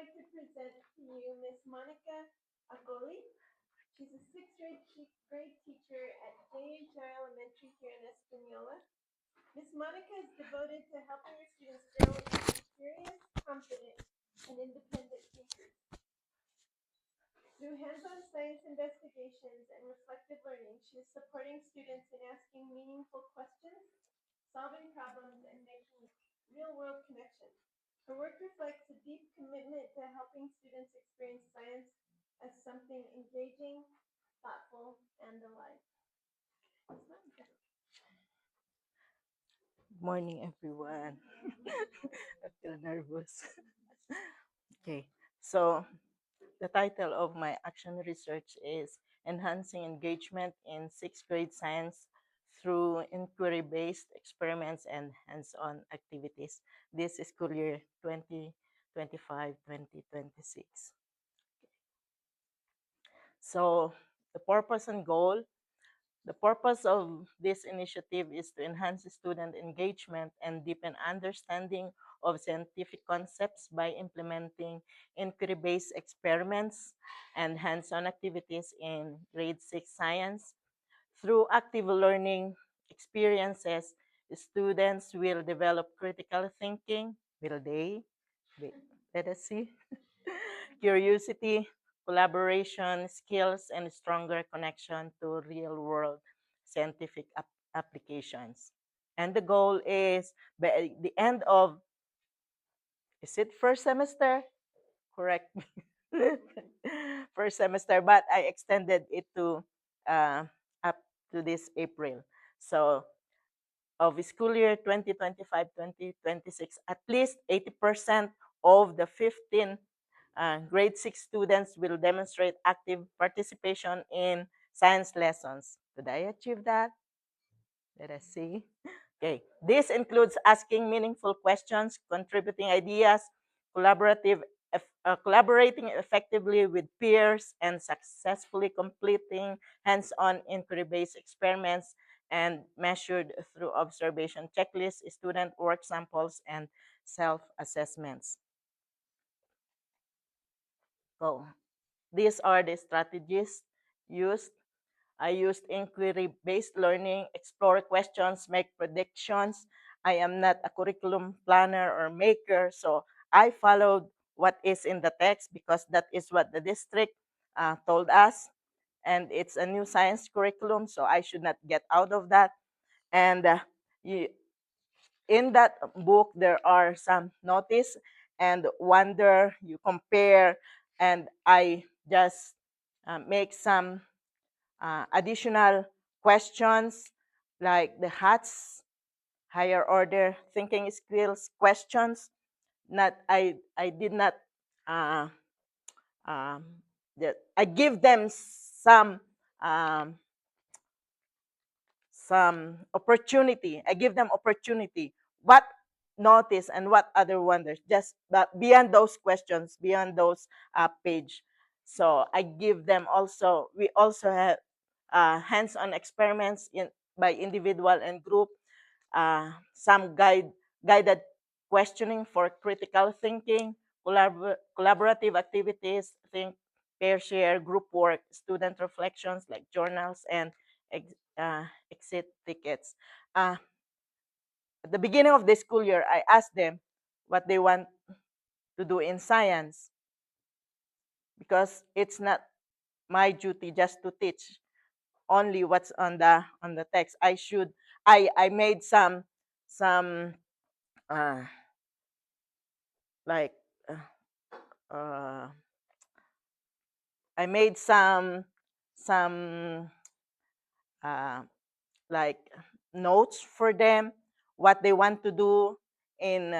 like to present to you Miss Monica Acoli. She's a grade teacher at JHR Elementary here in Espanola. Miss Monica is devoted to helping her students grow into curious, confident, and independent thinkers. Through hands-on science investigations and reflective learning, she is supporting students in asking meaningful questions, solving problems, and making real-world connections. Her work reflects a deep commitment to helping students experience science as something engaging, thoughtful, and alive. Morning, everyone. I feel nervous. Okay, so the title of my action research is Enhancing Engagement in Sixth Grade Science through Inquiry-Based Experiments and Hands-on Activities. This is school year 2025-2026. So the purpose and goal. The purpose of this initiative is to enhance student engagement and deepen understanding of scientific concepts by implementing inquiry-based experiments and hands-on activities in grade 6 science. Through active learning experiences, students will develop critical thinking. Will they? Wait, let us see. Curiosity, collaboration, skills, and stronger connection to real-world scientific applications. And the goal is by the end of, is it first semester? Correct me. First semester, but I extended it to up to this April. So of school year 2025-2026, at least 80% of the 15 grade 6 students will demonstrate active participation in science lessons. Could I achieve that? Let us see. Okay, this includes asking meaningful questions, contributing ideas, collaborating effectively with peers, and successfully completing hands-on inquiry-based experiments and measured through observation checklists, student work samples, and self-assessments. So these are the strategies used. I used inquiry-based learning, explore questions, make predictions. I am not a curriculum planner or maker, so I followed what is in the text because that is what the district told us. And it's a new science curriculum, so I should not get out of that. And in that book, there are some notice and wonder, you compare, and I just make some additional questions like the HATS, higher order thinking skills questions. Not I did not uh, I give them um, some opportunity. I give them opportunity. What notice and what other wonders? Just but beyond those questions, beyond those page. So I give them also. We also have hands-on experiments by individual and group. Some guided questioning for critical thinking, collaborative activities, think, pair share, group work, student reflections like journals and exit tickets. At the beginning of the school year, I asked them what they want to do in science because it's not my duty just to teach only what's on the text. I made some uh, like uh, I made some uh, like notes for them what they want to do in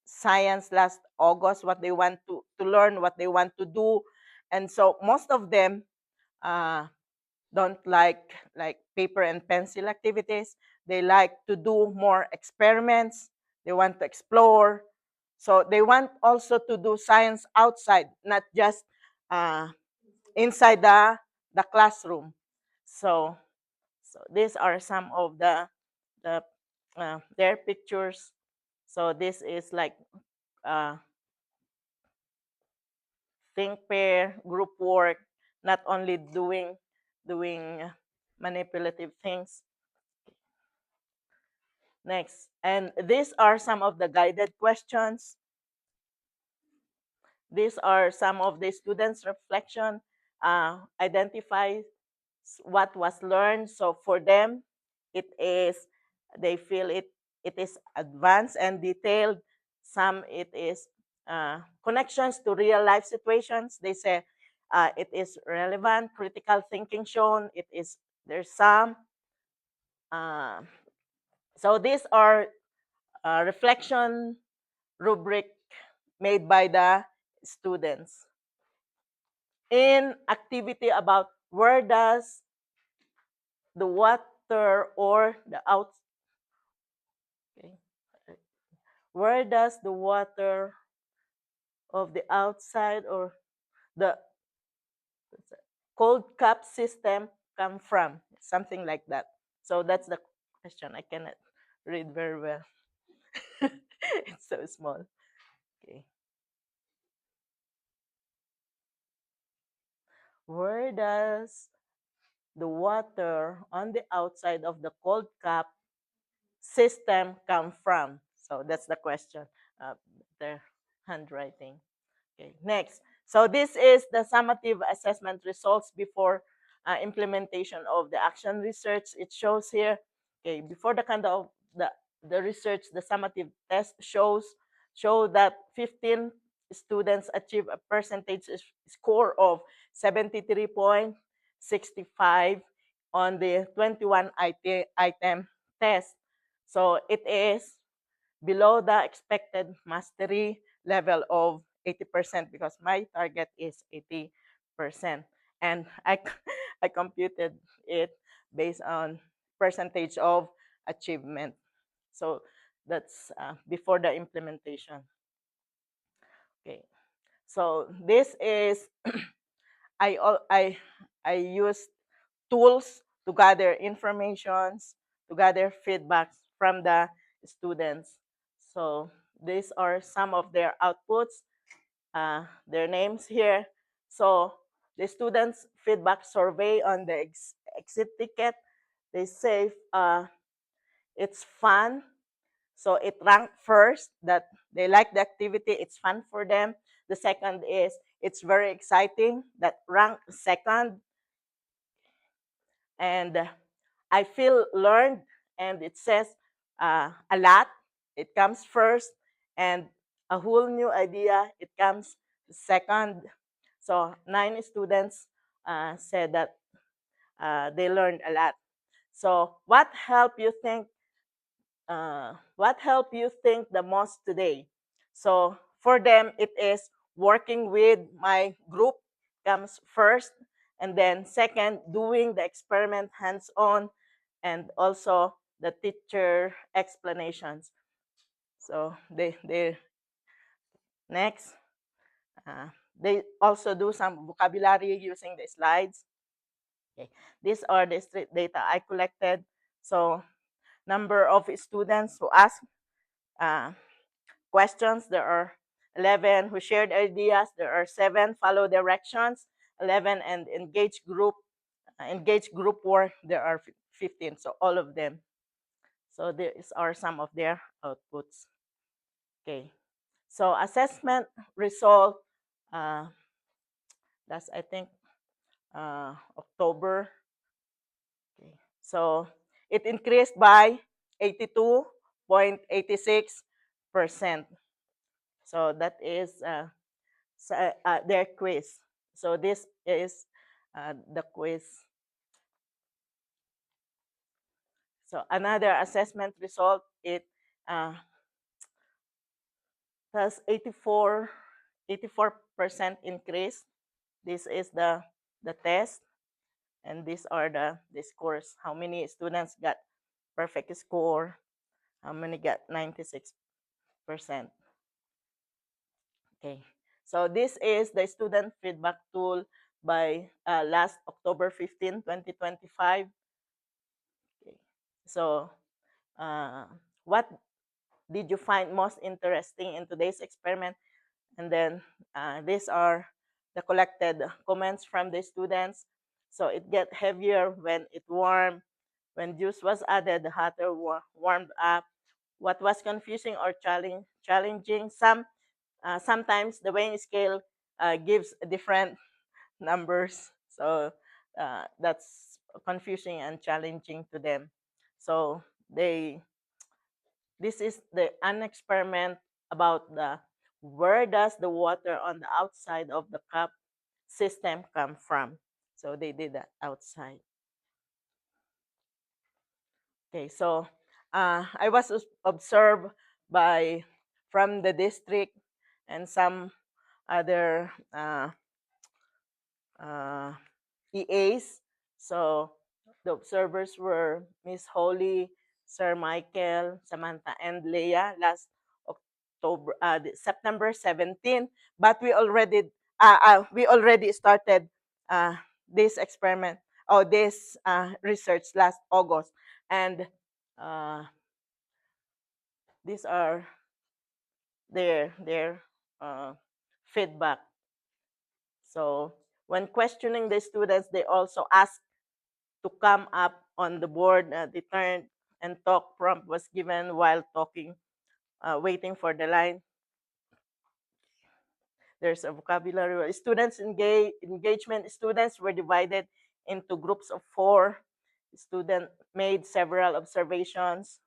science last August, what they want to learn, what they want to do, and so most of them uh, don't like paper and pencil activities. They like to do more experiments. They want to explore. So they want also to do science outside, not just uh, inside the classroom. So these are some of the their pictures. So this is like uh, think pair, group work, not only doing manipulative things. Next, and these are some of the guided questions. These are some of the students' reflection. Identify what was learned. So for them, it is, they feel it is advanced and detailed. Some it is connections to real life situations. They say it is relevant, critical thinking shown. It is, there's some. Uh, so these are reflection rubric made by the students. In activity about where does the water or the out, okay, where does the water of the outside or the cold cup system come from? Something like that. So that's the question. I cannot read very well. It's so small. Okay. Where does the water on the outside of the cold cup system come from? So that's the question. The handwriting. Okay, next. So this is the summative assessment results before implementation of the action research. It shows here, okay, before the kind of the research, the summative test show that 15 students achieve a percentage score of 73.65 on the 21 item test. So it is below the expected mastery level of 80% because my target is 80%. And I computed it based on percentage of achievement. So that's before the implementation. Okay. So this is I use tools to gather informations, to gather feedbacks from the students. So these are some of their outputs, their names here. So the students' feedback survey on the exit ticket, they say it's fun. So it ranked first that they like the activity, it's fun for them. The second is it's very exciting, that ranked second. And I feel learned, and it says a lot. It comes first, and a whole new idea. It comes second. So 9 students said that they learned a lot. So what helped you think the most today? So for them, it is working with my group comes first, and then second, doing the experiment hands-on, and also the teacher explanations. So they next, they also do some vocabulary using the slides. Okay. These are the street data I collected. So number of students who asked uh, questions, there are 11 who shared ideas, there are 7 follow directions, 11 and engaged group work, there are 15. So all of them. So these are some of their outputs. Okay. So assessment result, that's I think October. Okay. So it increased by 82.86%. So that is their quiz. So this is the quiz. So another assessment result, it has 84% increase. This is the test, and these are the scores. How many students got perfect score? How many got 96%? Okay. So this is the student feedback tool by last October 15, 2025. Okay. So what did you find most interesting in today's experiment? And then these are the collected comments from the students. So it get heavier when it warmed. When juice was added, the hotter warmed up. What was confusing or challenging? Sometimes the weighing scale gives different numbers, so that's confusing and challenging to them. So they this is an experiment about the where does the water on the outside of the cup system come from. So they did that outside. Okay, so I was observed by from the district and some other uh, EAs. So the observers were Miss Holly, Sir Michael, Samantha, and Leah last September 17. But we already started this experiment or this research last August, and uh, these are their uh, feedback. So when questioning the students, they also ask to come up on the board. The turn and talk prompt was given while talking, waiting for the line. There's a vocabulary. Students engagement. Students were divided into groups of 4. Student made several observations.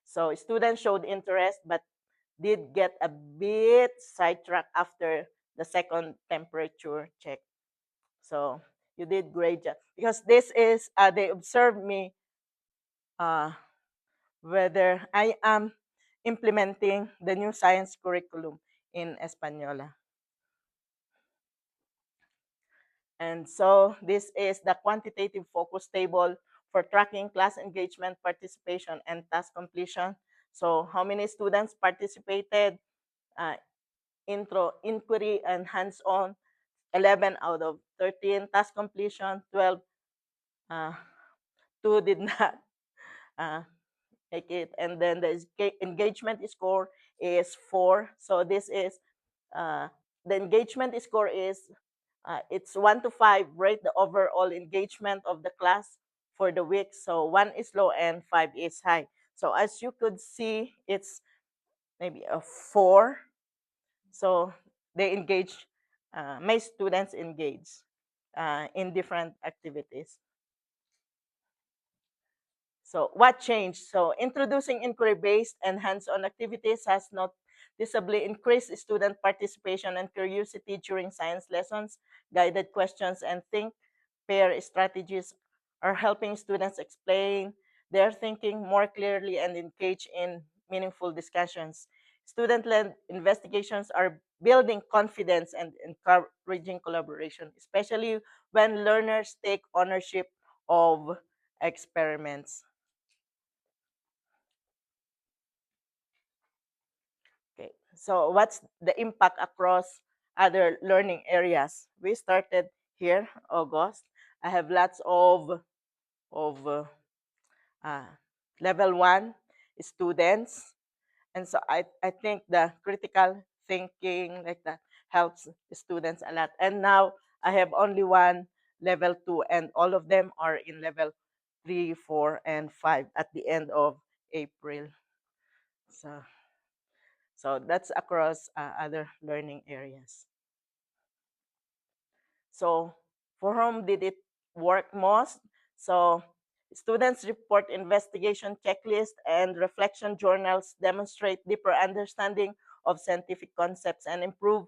So students showed interest but did get a bit sidetracked after the second temperature check. So you did great job because this is they observed me uh, whether I am implementing the new science curriculum in Española. And so this is the quantitative focus table for tracking class engagement, participation, and task completion. So how many students participated? Uh, intro, inquiry, and hands-on, 11 out of 13. Task completion, 12. Uh, 2 did not uh, make it. And then the engagement score is 4. So this is uh, the engagement score is it's 1 to 5, rate the overall engagement of the class for the week. So 1 is low and 5 is high. So as you could see, it's maybe a 4. So they engage, my students engage in different activities. So what changed? So introducing inquiry-based and hands-on activities has noticeably increased student participation and curiosity during science lessons. Guided questions and think pair strategies are helping students explain their thinking more clearly and engage in meaningful discussions. Student-led investigations are building confidence and encouraging collaboration, especially when learners take ownership of experiments. Okay, so what's the impact across other learning areas? We started here, August. I have lots of uh, level 1 students, and so I think the critical thinking like that helps the students a lot. And now I have only one level 2, and all of them are in level 3, 4, and 5 at the end of April. So So that's across other learning areas. So for whom did it work most? So students report investigation checklists and reflection journals demonstrate deeper understanding of scientific concepts and improve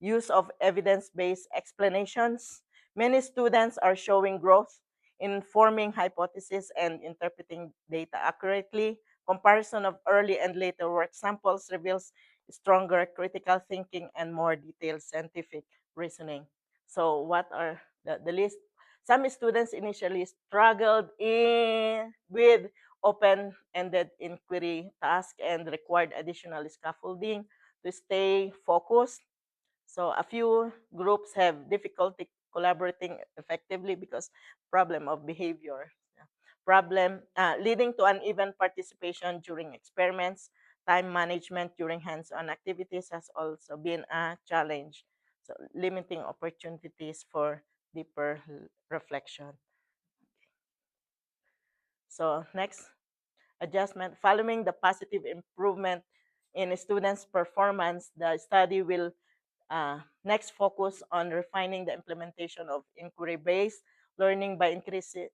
use of evidence-based explanations. Many students are showing growth in forming hypotheses and interpreting data accurately. Comparison of early and later work samples reveals stronger critical thinking and more detailed scientific reasoning. So what are the list? Some students initially struggled with open-ended inquiry tasks and required additional scaffolding to stay focused. So a few groups have difficulty collaborating effectively because problem of behavior. Problem leading to uneven participation during experiments. Time management during hands-on activities has also been a challenge. So limiting opportunities for deeper reflection. So next, adjustment. Following the positive improvement in students' performance, the study will next focus on refining the implementation of inquiry-based learning by increasing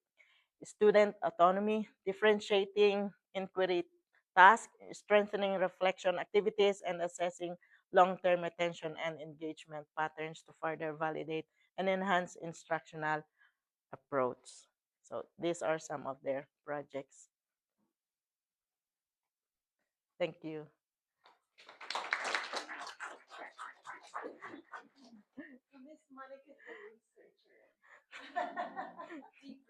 student autonomy, differentiating inquiry tasks, strengthening reflection activities, and assessing long-term attention and engagement patterns to further validate and enhance instructional approach. So these are some of their projects. Thank you. So Miss Monica's a researcher. Deep